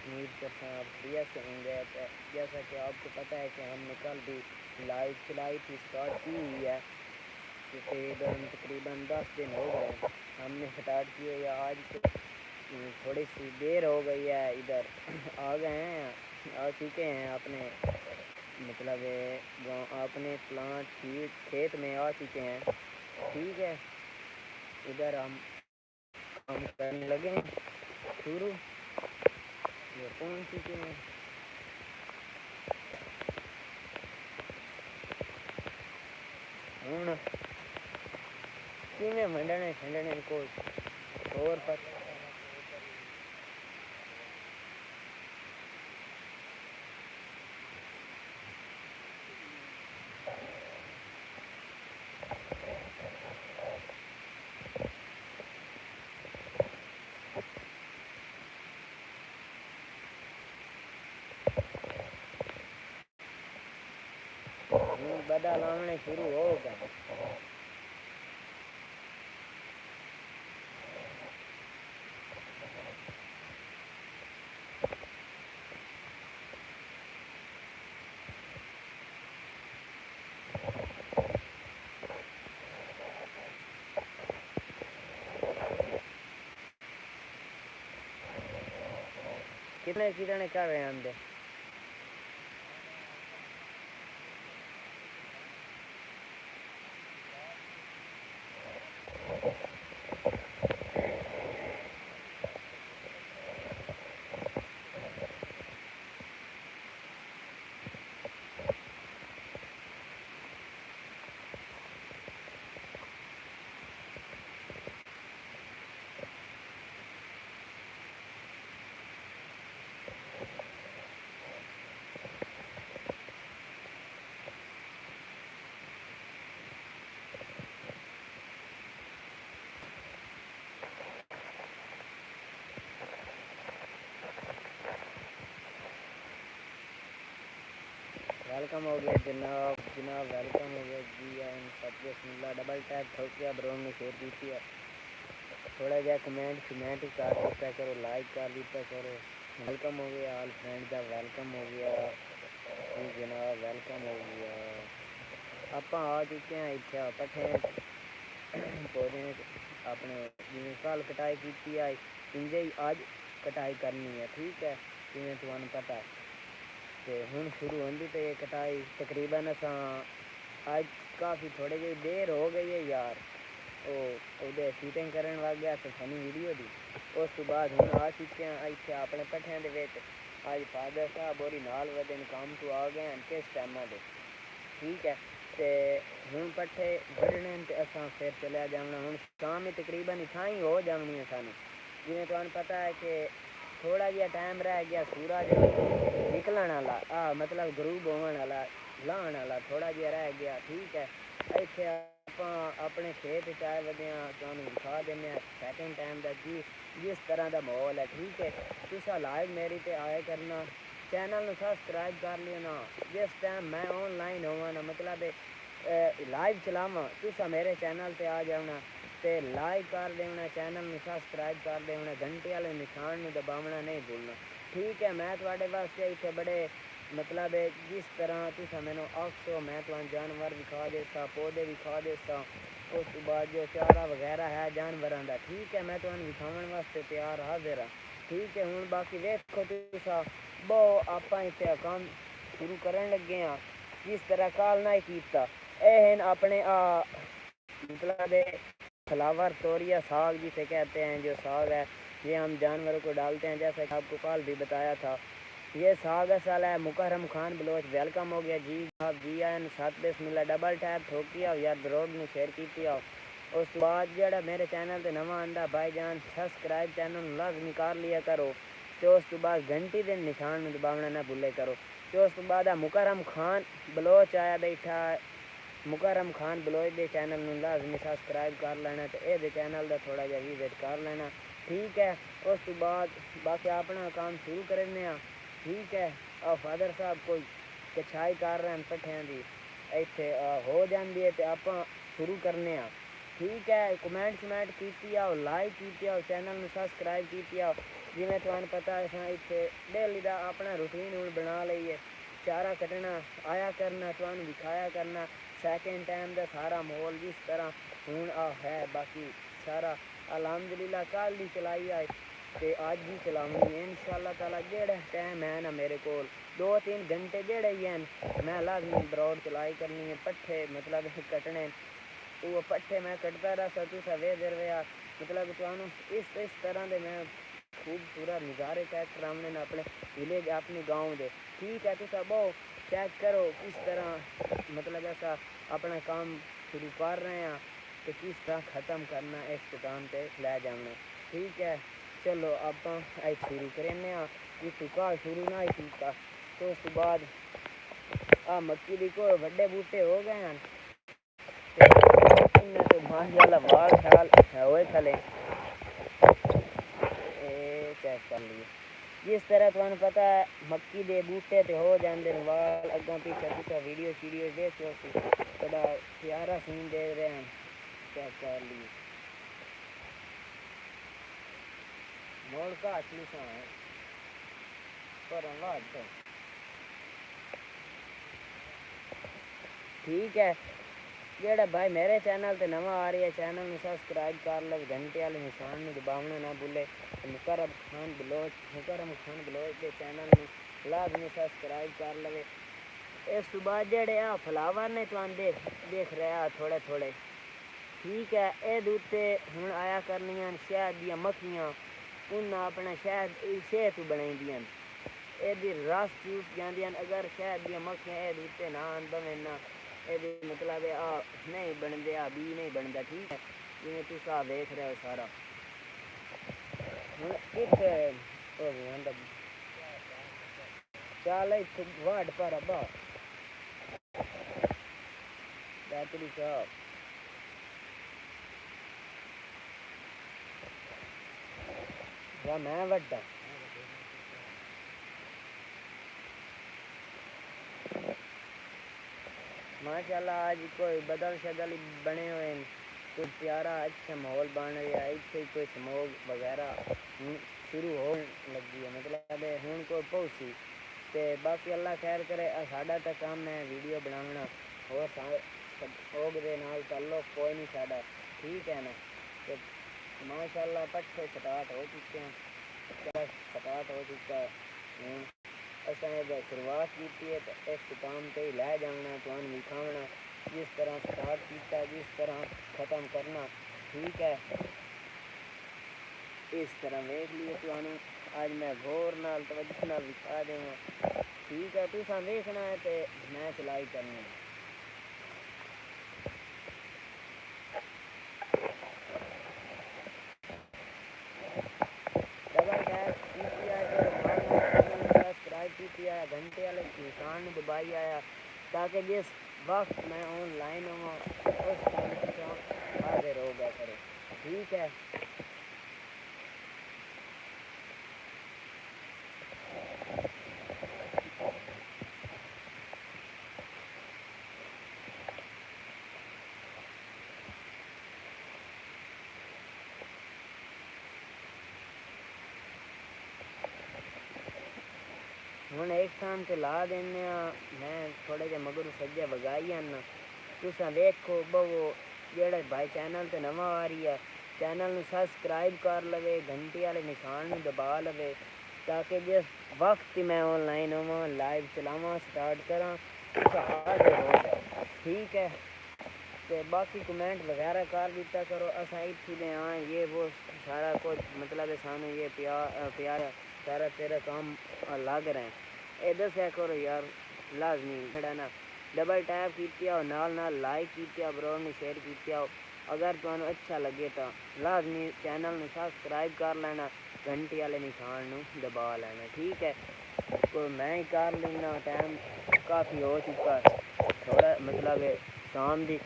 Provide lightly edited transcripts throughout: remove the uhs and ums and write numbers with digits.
उम्मीद करता हूँ आप बढ़िया से होंगे। जैसा कि आपको पता है कि हमने कल भी लाइव चलाई थी, स्टार्ट की हुई है। तकरीबन 10 दिन हो गए हमने स्टार्ट किए, या आज थोड़ी सी देर हो गई है। इधर आ गए हैं, आ चुके हैं अपने मतलब अपने प्लांट खेत में आ चुके हैं। ठीक है, इधर हम करने लगे हैं शुरू, ये पहुँच चुके हैं। हूँ किमें मंडने छंडने को और पर बदा लाने शुरू हो गए। कितने कितने कर रहे हैं अंदर? वेलकम हो गया जनाब, जनाब वेलकम हो गया जी। बिस्मिल्लाह डबल टैप ठोक के ब्रो ने शेयर की है। थोड़ा जहा कमेंट शमेंट कर दिता करो, लाइक कर दिता करो। वेलकम हो गया ऑल फ्रेंड का, वेलकम हो गया जी जनाब, वेलकम हो गया। आप आ चुके हैं इतना पठे पौधे अपने जिमें कल कटाई की है, इंजे ही अज कटाई करनी है। ठीक है, जिमें तुहानू पता है तो हूँ शुरू होंगी तो ये कटाई तकरीबन असा आज काफ़ी थोड़ी जी देर हो गई है यार। वो शूटिंग करने लग गया तो फनी वीडियो दी। उस तो बाद हूँ आ चुके हैं इतने अपने पठिया के अज फादर साहब और नाल वजन काम तो आ गए हैं किस टाइम दे। ठीक है, तो हूँ पट्ठे बढ़ने तो असा फिर चलिया जाना। हूँ शाम ही तकरीबन इतना ही हो जानी है सानू। जिमें तुहानू पता है कि थोड़ा जहा टाइम रह गया सूरज निकलन वाला, मतलब गरूब होने वाला, लाने वाला थोड़ा जहा रह गया। ठीक है, इतने आप अपने खेत चाय वजह तुहानू दिखा दें सैकेंड टाइम का जिस तरह का माहौल है। ठीक है, तुसा लाइव मेरी ते आया करना, चैनल में सब्सक्राइब कर लेना। जिस टाइम मैं ऑनलाइन होवा ना, मतलब लाइव चलावा, तुसा मेरे चैनल पर आ जाना तो लाइक कर देना, चैनल में सब्सक्राइब कर देना, घंटे वाले निशान में दबावना नहीं भूलना। ठीक है, मैं थोड़े वास्ते इतने बड़े मतलब जिस तरह तुसा मैनू आखो मैं तुम जानवर दिखा देसा, पौधे दिखा देसा, उस तो बाद जो चारा वगैरह है जानवरों का। ठीक है, मैं तुम्हें दिखाने वास्ते तैयार हाजिर हाँ। ठीक है, हूँ बाकी देखो तुसा बहुत आप इतने काम शुरू करन लगे हाँ जिस तरह काल ना किया। यह अपने मतलब फ्लावर तोरिया साग जिसे कहते हैं, जो साग है ये हम जानवरों को डालते हैं। जैसा कि आपको कल भी बताया था, ये साग असल है। मुकरम खान बलोच वेलकम हो गया जी आप जी आए साथ बिस्मिल्लाह डबल टैप ठोकी आओ यार, ब्रोड ने शेयर की आओ। उस बाद जड़ा मेरे चैनल पर नवा आंदा भाईजान सब्सक्राइब चैनल लाजमी कर लिया करो। तो उस तो बाद घंटी के निशान में दबावना ना भूले करो। तो उस तो बाद मुकरम खान बलोच आया बैठा, मुकरम खान बलोच के चैनल में लाजमी सब्सक्राइब कर लेना, तो ये चैनल का थोड़ा जहा विजिट कर लेना। ठीक है, उस तो बाद बाकी अपना काम शुरू करने। ठीक है, और फादर साहब कोई कछाई कर रहे हैं पट्ठिया की इतने हो जाती है तो आप शुरू करने। ठीक है, कमेंट शमेंट की आओ, लाइक की आओ, चैनल में सब्सक्राइब की आओ। जिमें तुहानू पता है असां इत्थे डेली दा अपना रूटीन हुण बना लईए, चारा कटना आया करना, तुहानू दिखाया करना सैकेंड टाइम दा सारा माहौल जिस तरह हुण है। बाकी सारा अलहमदुलिल्लाह कल दी चलाई आए ते अज ही चलाऊंगी इंशाअल्लाह ताला। जेड़ा टाइम है ना मेरे को 2-3 घंटे जेड़े ही हैं मैं लाजमी ब्रॉड चलाई करनी है। पट्ठे मतलब कटने वो पट्ठे मैं कटता रहा तुसा वेखदे रहा। मतलब तुहानू इस तरह दे मैं खूबसूरत नज़ारे चेक कराने ना अपने विलेज अपने गाँव दे। ठीक है तुसा बहु चेक करो किस तरह मतलब ऐसा अपना काम शुरू कर रहे हैं तो किस तरह ख़त्म करना इख्तिताम पे लै जाना। ठीक है चलो आप शुरू करें इतुका शुरू ना किया तो उस बाद आ मक्की दी कोई बड़े बूटे हो गए हैं तो माशाल्लाह बाल शाल होए खले चेक कर लिए। जिस तरह तुहानू पता है मक्की दे बूटे ते हो जाते हैं वाल अग्गा पीछे तुसा वीडियो शीडियो देखो बड़ा प्यारा सीन दे रहे हैं। चेक कर लिए मोड़ का असली सा है पर तो ठीक है। जेड़ा भाई मेरे चैनल ते नवा आ रही है चैनल में सब्सक्राइब कर लो, घंटे वाले निशान में दबावना ना भूले। मुकरम खान बलोच के चैनल में लाजमी सब्सक्राइब कर लवे। इस बाद जेड़े आ फ्लावर ने तुम देख रहे थोड़े थोड़े ठीक है। ए दूते हुण आया करनियां शहद दियां मक्खियां उन्हें अपना शहद सेहत बनाई दियां एदी रस चूस जांदियां। अगर शहद दियां मक्खियां ए दूते ना आंदे ना ये मतलब नहीं बनते बी नहीं बनता। ठीक है जिमें तुस देख रहे हो सारा हूँ इत चल इत वाड पर अब्बा बैतरी साहब वाह मैं वड्डा माशाल्लाह आज कोई बदल शदल बने हुए हैं। कुछ प्यारा अच्छा माहौल बन रहा है। इतने कोई स्मोक वगैरह शुरू हो लगी है मतलब हूँ कोई पहुँची तो बाकी अल्लाह खैर करे। साडा तो काम है वीडियो बनाना और स्मोक दे नाल ताल्लुक कोई नहीं साडा। ठीक है ना तो माशाल्लाह पट्ठे स्टार्ट हो चुके हैं स्टार्ट हो चुका है। असें शुरुआत की है तो इख्तिताम पे ही लै जाना तुहानू दिखाना जिस तरह स्टार्ट किया जिस तरह ख़त्म करना। ठीक है इस तरह वेख लिए तुहानू आज मैं गौर नाल तवज्जो नाल दिखा देवां। ठीक है तुसा वेखना है तो मैं चलाई करनी है। डबल टैप की सब्सक्राइब की घंटे वाले निशान दबाई आया ताकि जिस वक्त मैं ऑनलाइन हूँ उस टाइम हाजिर हो गया करो। ठीक है हूँ एक शाम से ला देने मैं थोड़े जे मगर सज्जे बगाई आना तुसा वेखो बवो। जेड़ा भाई चैनल तो नवा आ रही है चैनल में सब्सक्राइब कर लवे घंटी वाले निशान में दबा लवे ताकि जिस वक्त मैं ऑनलाइन होवां लाइव चलावा स्टार्ट करा तुसा हाजिर हो जाओ। ठीक है तो बाकी कमेंट वगैरह कर दिता करो। असा इतने हाँ ये वो सारा कुछ मतलब सानू ये प्यार सारा तेरा काम लग रहे हैं ये दस्या करो यार। लाजमी खड़ा ना डबल टैप किया नाल लाइक किया ब्रोड ने शेयर किया। अगर तुहानू अच्छा लगे तो लाजमी चैनल में सब्सक्राइब कर लेना घंटी वाले निशान दबा लेना। ठीक है तो मैं ही कर लेना टाइम काफ़ी हो चुका थोड़ा मतलब शाम की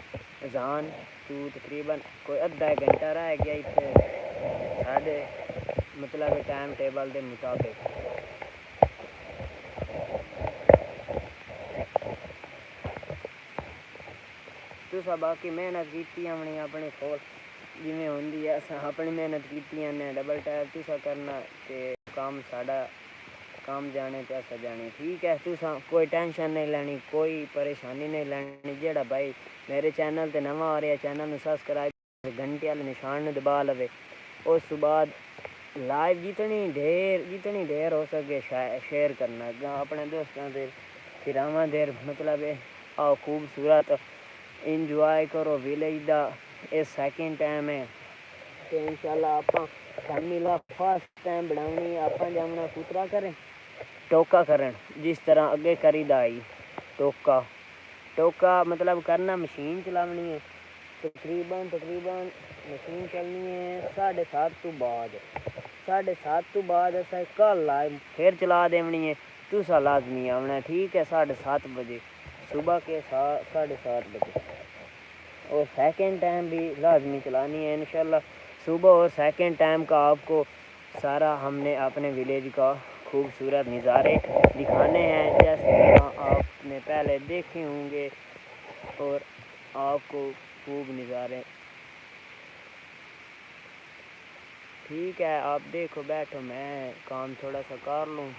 अजान तू तकरीबन कोई अद्धा घंटा रह गया इतने साढ़े मतलब टाइम टेबल के मुताबिक। तुसा बाकी मेहनत की अपनी अपनी जिमें होंदी है असां अपनी मेहनत कीती ने डबल टैप तुसा करना ते काम साड़ा काम जाने ते असा जाने। ठीक है, तुसा कोई टेंशन नहीं लेनी, कोई परेशानी नहीं लेनी। जेड़ा भाई मेरे चैनल ते नवा आ रहा चैनल सब्सक्राइब घंटे वाले निशान दबा लवे। उस बाद लाइव जितनी देर हो सके शेयर करना अपने दोस्तों से फिरावा देर मतलब आओ खूबसूरत इंजॉय करो विलेज दा। ये सेकंड टाइम है तो इंशाल्लाह आप फैमिली फर्स्ट टाइम बनानी आप जामना कुतरा करें टोका करन जिस तरह अगे करीदा आई टोका टोका मतलब करना मशीन चलानी है। तकरीबन मशीन चलनी है 7:30 तो बाद 7:30 तो बाद ऐसा कल आए फिर चला देवनी है। तुसा लाजमी आना। ठीक है, 7:30 बजे सुबह के 7:30 बजे। और सेकंड टाइम भी लाजमी चलानी है इंशाल्लाह सुबह। और सेकंड टाइम का आपको सारा हमने अपने विलेज का खूबसूरत नज़ारे दिखाने हैं जैसे आपने पहले देखे होंगे। और आपको खूब नज़ारे। ठीक है, आप देखो बैठो, मैं काम थोड़ा सा कर लूँ।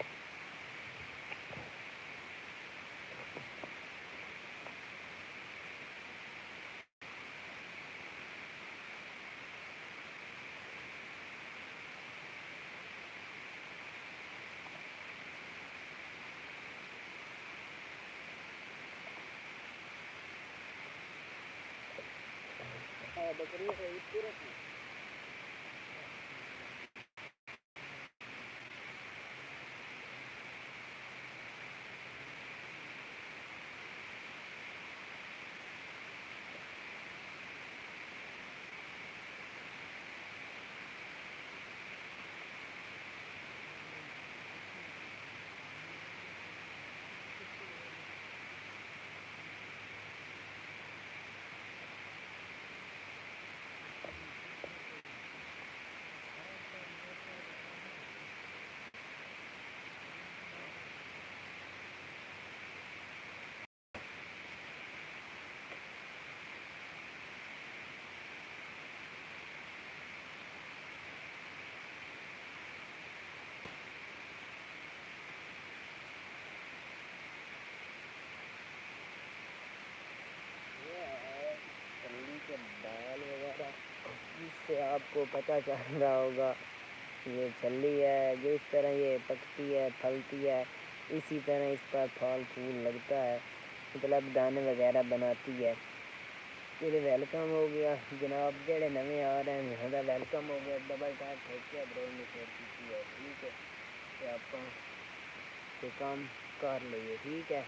बकरी के बाल वगैरह जिससे आपको पता चल रहा होगा ये छल्ली है। जिस तरह ये पकती है फलती है इसी तरह इस पर फल फूल लगता है मतलब दाने वगैरह बनाती है। चलो वेलकम हो गया जनाब, जेड़े नवे आ रहे हैं ज़्यादा वेलकम हो गया। डबल टैप ठोकिया ब्रो ने शेयर की है। ठीक है, तो आप काम कर लीजिए। ठीक है,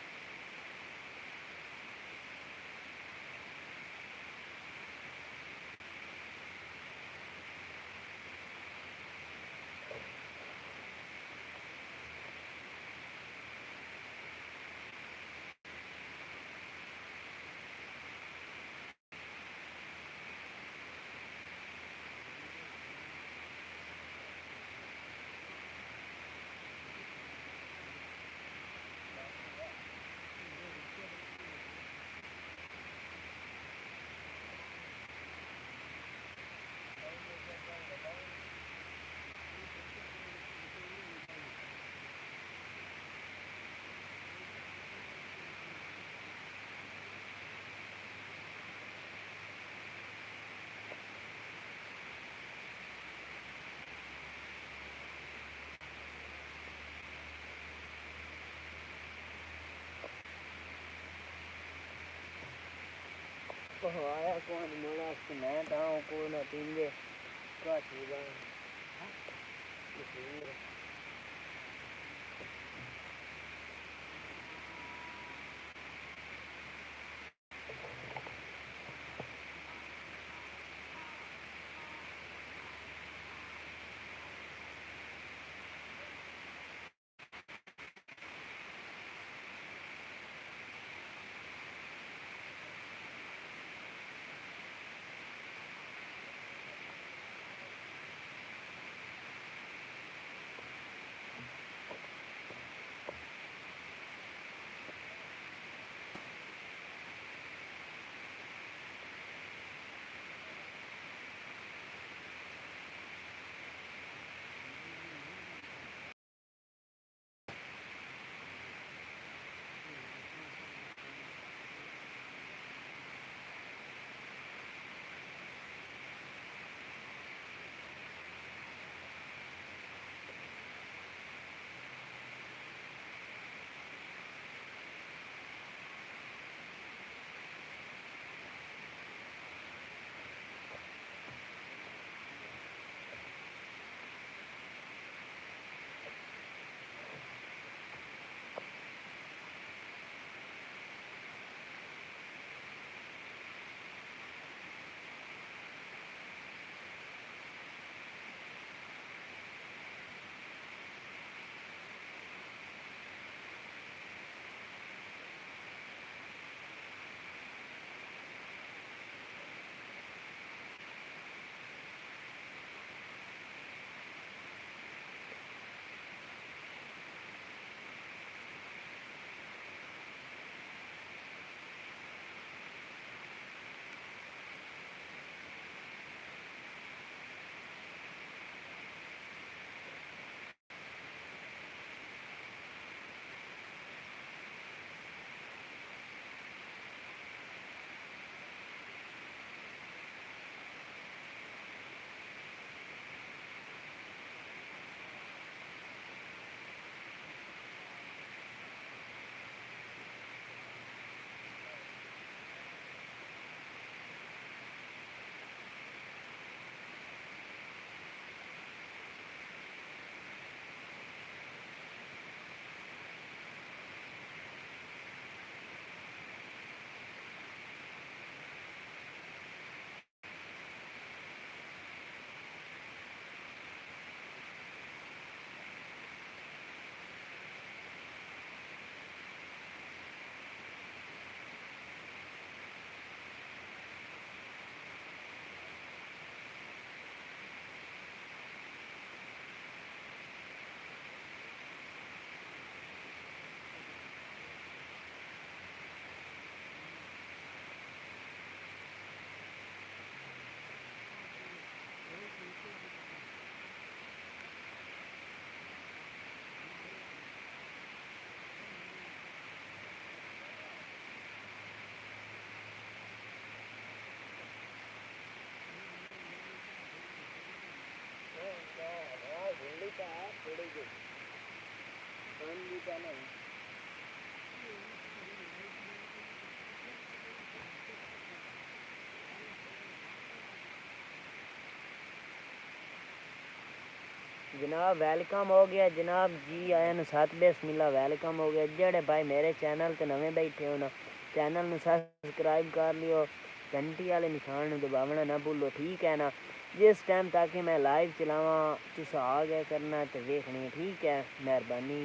तो आया कौन मोड़ा मैं ताऊँ को ना तीनगे का चीज़ा भी पहने हैं। जनाब वेलकम हो गया जनाब जी आया नु साथ बिस्मिल्लाह वेलकम हो गया। जेड़े भाई मेरे चैनल ते नवे बैठे हो ना चैनल नु सब्सक्राइब कर लियो, घंटी वाले निशान नु दबावना ना भूलो, ठीक है ना। जिस टाइम ताकि मैं लाइव चलावा तुसा आ गया करना ते देखनी, ठीक है, मेहरबानी।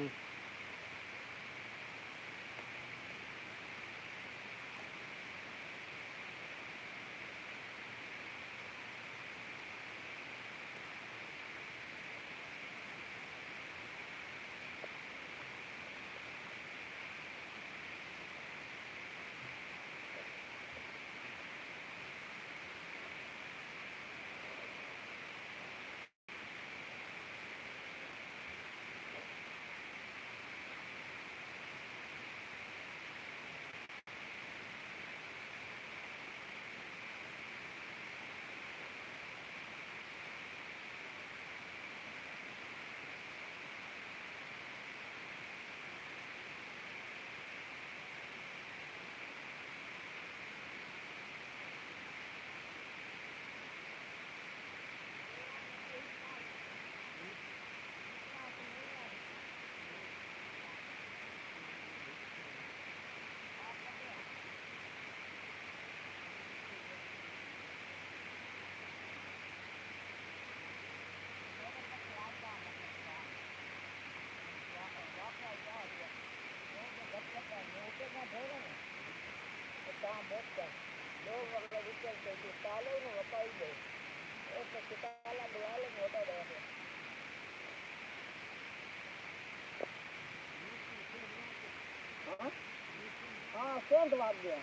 हाँ सेंट भाग गया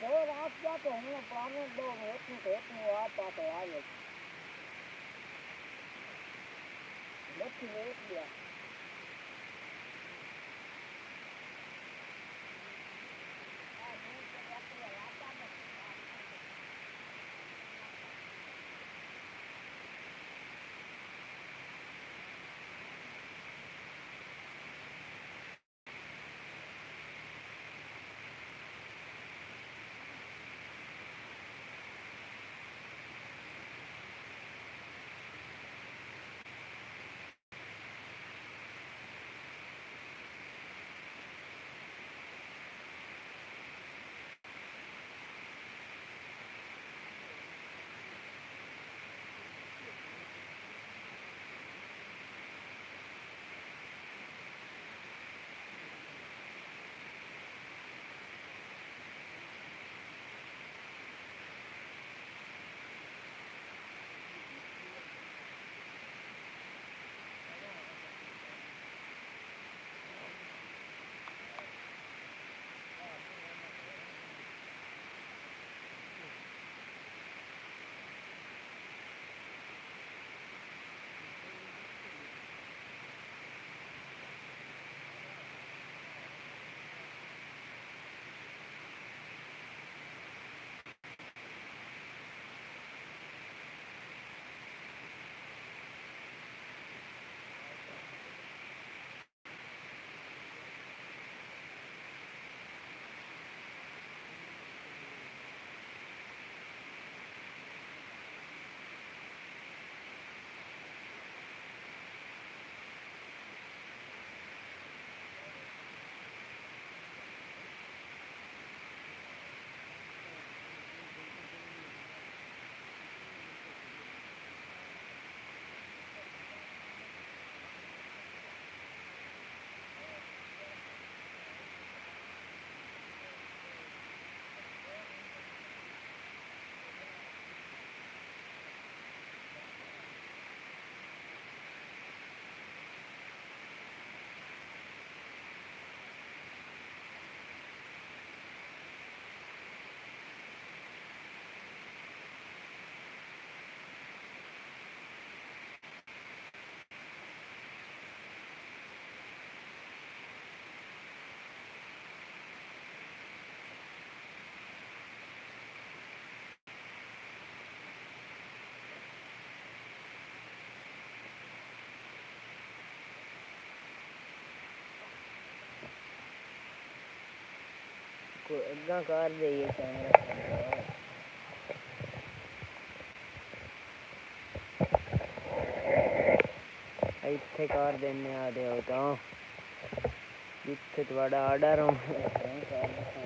और आप क्या तो हम पुराने लोग हेतु आप आते आ गए लक्ष्य देख लिया। कोई अग्गा कार दे ये कैमरा इत्थे कार देने आ दे हो तो जिथे थोड़ा आर्डर हो कार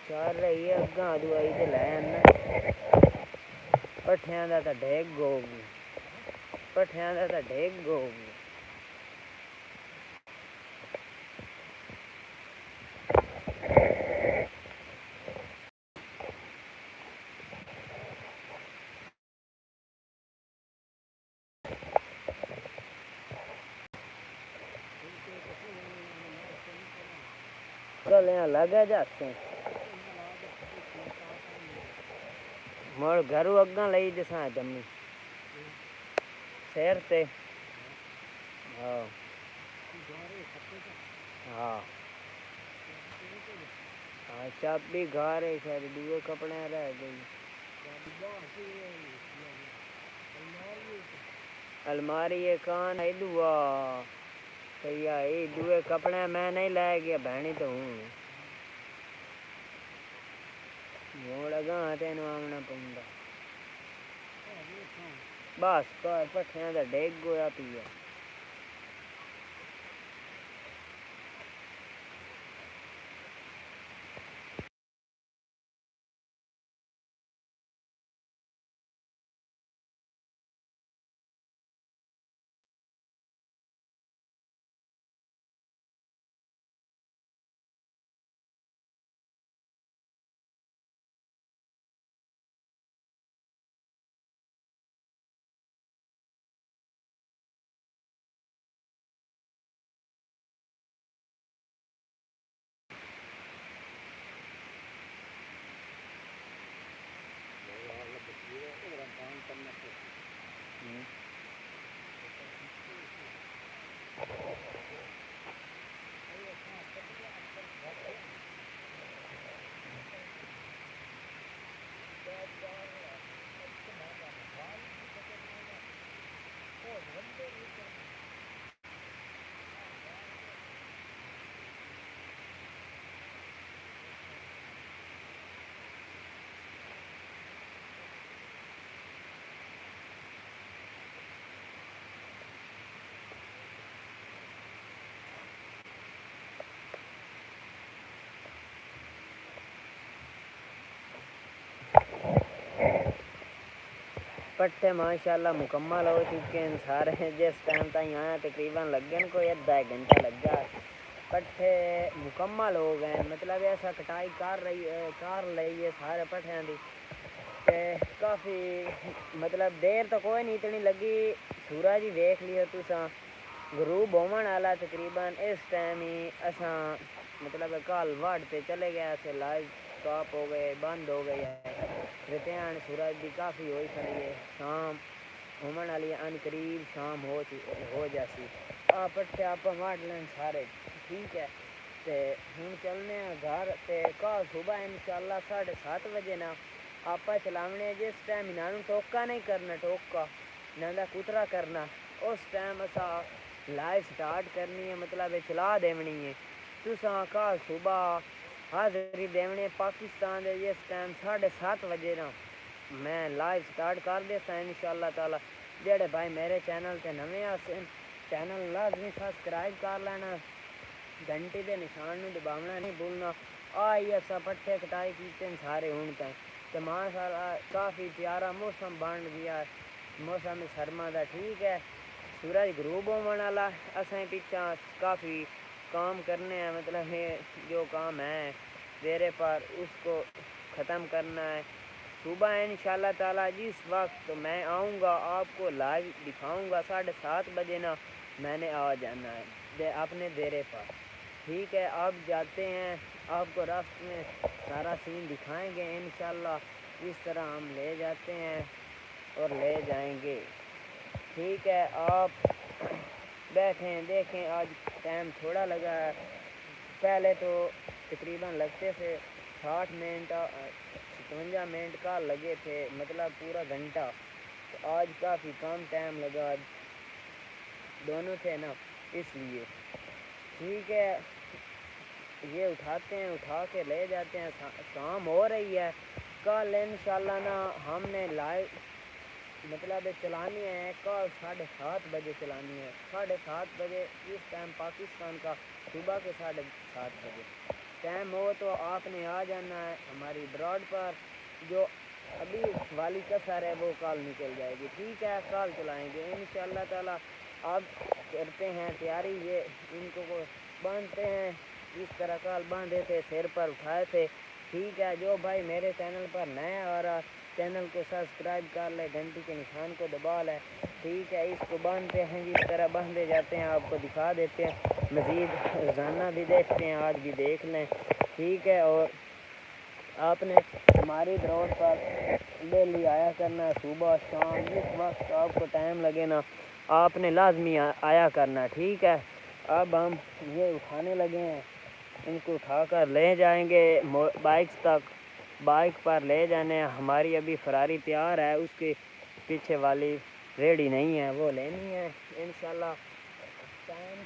चल रही है अग्गा दवाई तो लै आना भट्ठियां दा तां डेग होगी भट्ठियां दा तां डेग होगी कल यहाँ लगे जाते मोड़ घरू अग्गा लई दिसां जम्मी शहर से हाँ हाँ हाँ चाबी घर है शायद दूए कपड़े रह गई अलमारी ये कान है दुआ भैया ये दूए कपड़े मैं नहीं लै गया बहनी तो हूँ मोड़ अगा तेन आमना पौंदा बस घर भट्ठियां दा डेग होया पिया पट्टे माशाल्लाह मुकम्मल हो चुके हैं सारे। जिस टाइम तक आया तकरीबन लग गए कोई अद्धा एक घंटा लग गया। पट्टे मुकम्मल हो गए, मतलब ऐसा कटाई कर रही है सारे पट्ठियां दी ते काफ़ी मतलब देर तो कोई नहीं इतनी लगी। सूरज ही देख लियो तुसा गरूब होवन आला तकरीबन इस टाइम ही असा मतलब कल वाड़ते चले गए से लाइव स्टॉप हो गए, बंद हो गए है। रिटर्न सूरज भी काफ़ी हो खड़ी है, शाम होवन वाली अन करीब शाम हो जासी। आ पट्टे आप वाड़ लें सारे, ठीक है। ते हूँ चलने घर ते कल सुबह इंशाल्लाह 7:30 बजे ना आप चलावने। जिस टाइम इन्होंने टोका नहीं करना, टोका ना कुतरा करना, उस टाइम असा लाइव स्टार्ट करनी है, मतलब चला देवनी है। तुसा कल सुबह हाजिरी देवने पाकिस्तान दे जिस टाइम 7:30 बजे ना मैं लाइव स्टार्ट कर देता इंशाल्लाह ताला। जेड़े भाई मेरे चैनल ते नवे आसे चैनल लाजमी सब्सक्राइब कर लेना, घंटी के निशान में दबावना नहीं भूलना। आई असा पट्टे कटाई कीते सारे हूँ तक तो माशाल्लाह काफ़ी प्यारा मौसम बन गया, मौसम सरमा का, ठीक है। सूरज गरूब होने वाला, असें पिछा काफ़ी काम करने हैं, मतलब जो काम है मेरे पर उसको ख़त्म करना है। सुबह इंशाल्लाह ताला जिस वक्त मैं आऊँगा आपको लाइव दिखाऊँगा 7:30 बजे ना मैंने आ जाना है अपने डेरे पर, ठीक है। अब जाते हैं, आपको रास्ते में सारा सीन दिखाएंगे इंशाल्लाह। इस तरह हम ले जाते हैं और ले जाएंगे, ठीक है। आप बैठें देखें, आज टाइम थोड़ा लगा है, पहले तो तकरीबन लगते थे 60 मिनट 57 मिनट का लगे थे, मतलब पूरा घंटा। तो आज काफ़ी कम टाइम लगा, दोनों थे ना इसलिए, ठीक है। ये उठाते हैं, उठा के ले जाते हैं। शाम हो रही है, कल इंशाल्लाह ना हमने लाइव मतलब चलानी है, कल 7:30 बजे चलानी है। 7:30 बजे इस टाइम पाकिस्तान का सुबह के 7:30 बजे टाइम हो तो आपने आ जाना है हमारी ब्रॉड पर। जो अभी वाली कसर है वो कल निकल जाएगी, ठीक है। कल चलाएंगे इंशाल्लाह ताला। अब करते हैं तैयारी, ये इनको को बांधते हैं इस तरह कल बांधे थे, सिर पर उठाए थे, ठीक है। जो भाई मेरे चैनल पर नया और चैनल को सब्सक्राइब कर ले, घंटी के निशान को दबा ले, ठीक है। इसको बांधते हैं जिस तरह बांधे जाते हैं आपको दिखा देते हैं, मज़ीद रोज़ाना भी देखते हैं, आज भी देख लें, ठीक है। और आपने हमारी ग्राउंड पर डेली आया करना, सुबह शाम जिस वक्त आपको टाइम लगे ना आपने लाजमी आया करना, ठीक है। अब हम ये उठाने लगे हैं, इनको उठाकर ले जाएंगे बाइक तक, बाइक पर ले जाने। हमारी अभी फरारी तैयार है, उसके पीछे वाली रेडी नहीं है, वो लेनी है इंशाल्लाह। टाइम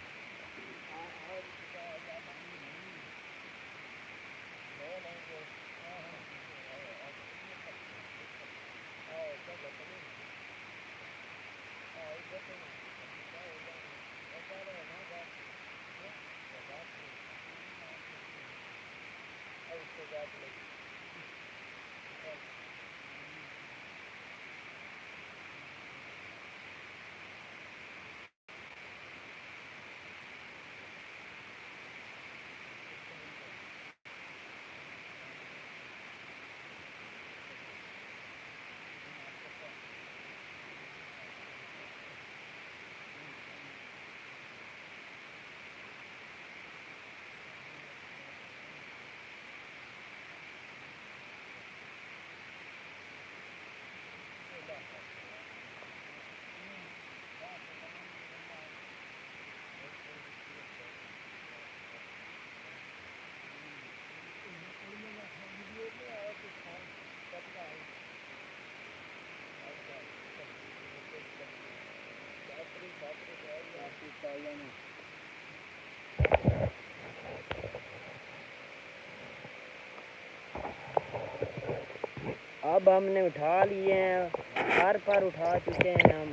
अब हमने उठा लिए हैं, हर पर उठा चुके हैं। हम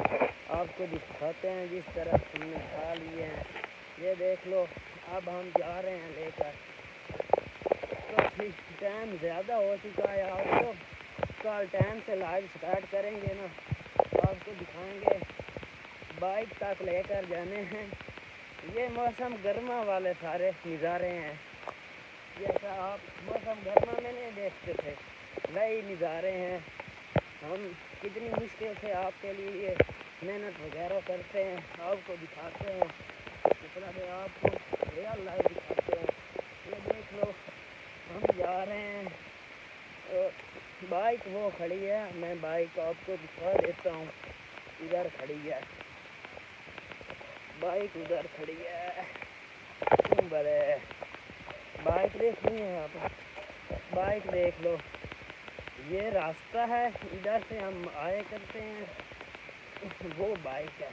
आपको दिखाते हैं जिस तरह हमने उठा लिए हैं, ये देख लो। अब हम जा रहे हैं लेकर, काफ़ी टाइम ज़्यादा हो चुका है। आप तो कल टाइम से लाइव स्टार्ट करेंगे ना आपको दिखाएंगे। बाइक तक लेकर जाने हैं। ये मौसम गर्मा वाले सारे नज़ारे हैं। जैसा आप मौसम गर्मा में नहीं देखते थे, वही नज़ारे हैं। हम कितनी मुश्किल से आपके लिए मेहनत वगैरह करते हैं, आपको दिखाते हैं, मतलब आपको रियल लाइफ दिखाते हैं। ये देख लो, हम जा रहे हैं। बाइक वो खड़ी है, मैं बाइक आपको दिखा देता हूँ। इधर खड़ी है बाइक, उधर खड़ी है। बड़े बाइक देखनी है आप, बाइक देख लो। ये रास्ता है, इधर से हम आए करते हैं। वो बाइक है।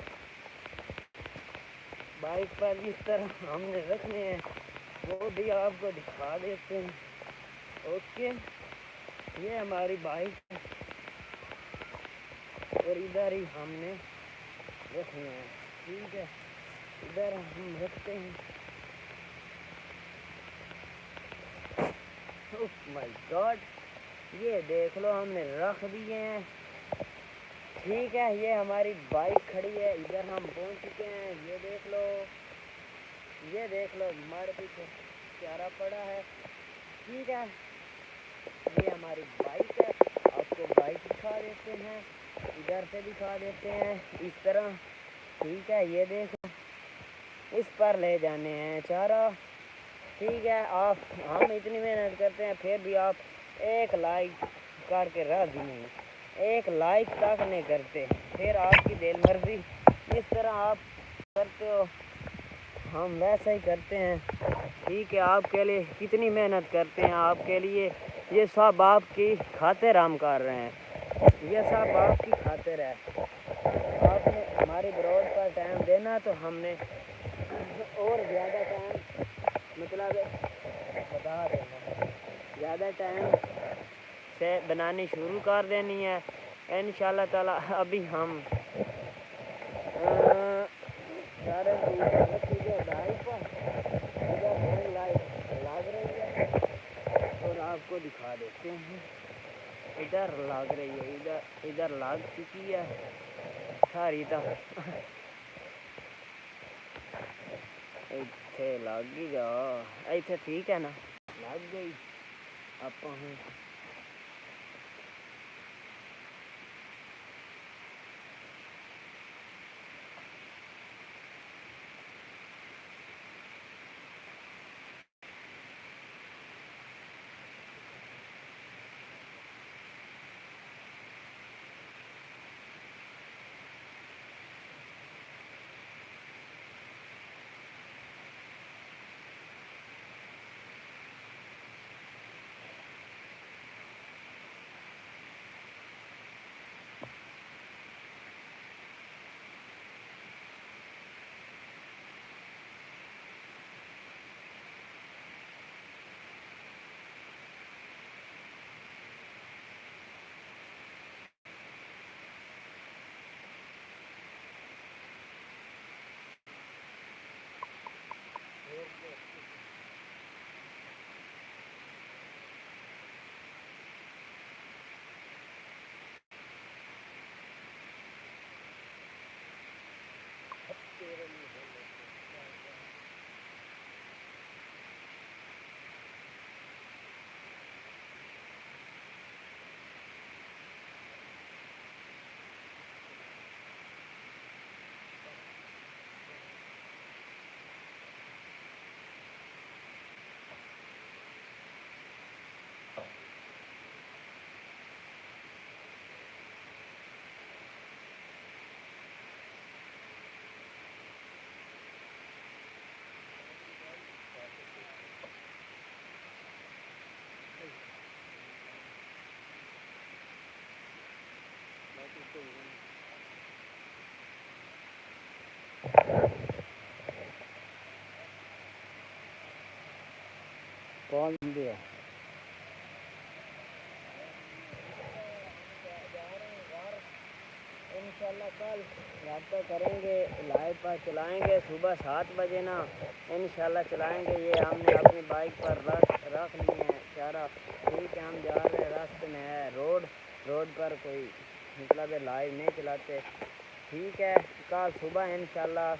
बाइक पर जिस तरह हमने रखने हैं वो भी आपको दिखा देते हैं। ओके, ये हमारी बाइक है और इधर ही हमने रखने हैं। ठीक है, इधर हम रखते हैं। ओह माय गॉड, ये देख लो हमने रख दिए हैं। ठीक है, ये हमारी बाइक खड़ी है, इधर हम पहुंच चुके हैं। ये देख लो, ये देख लो हमारे पीछे चारा पड़ा है। ठीक है, ये हमारी बाइक है। आपको बाइक दिखा देते हैं, इधर से दिखा देते हैं, इस तरह। ठीक है, ये देखो, इस पर ले जाने हैं चारा। ठीक है, आप हम इतनी मेहनत करते हैं फिर भी आप एक लाइक करके राजी नहीं, एक लाइक तक नहीं करते। फिर आपकी दिल मर्जी, जिस तरह आप करते हो हम वैसा ही करते हैं। ठीक है, आपके लिए कितनी मेहनत करते हैं, आपके लिए ये सब आपकी खातिर हम कर रहे हैं। ये सब आपकी खातिर है। आपने हमारे ब्रॉड पर टाइम देना तो हमने और ज़्यादा टाइम, मतलब बता देना है, ज़्यादा टाइम से बनानी शुरू कर देनी है इंशाल्लाह ताला। अभी हम सारे बाइक पर इधर लाइट लग रही है और आपको दिखा देते हैं। इधर लग रही है, इधर लग चुकी है सारी। तो इतने लग ही जा, इतने ठीक है ना, लग गई। आप कौन दिया? इंशाल्लाह कल रब्ता करेंगे, लाइव पर चलाएंगे सुबह 7 बजे ना, इंशाल्लाह चलाएंगे। ये हमने अपनी बाइक पर रख लिए हैं चारा। ठीक है, हम जा रहे हैं, रास्ते में है रोड पर कोई मतलब लाइव नहीं चलाते। ठीक है, कल सुबह इंशाल्लाह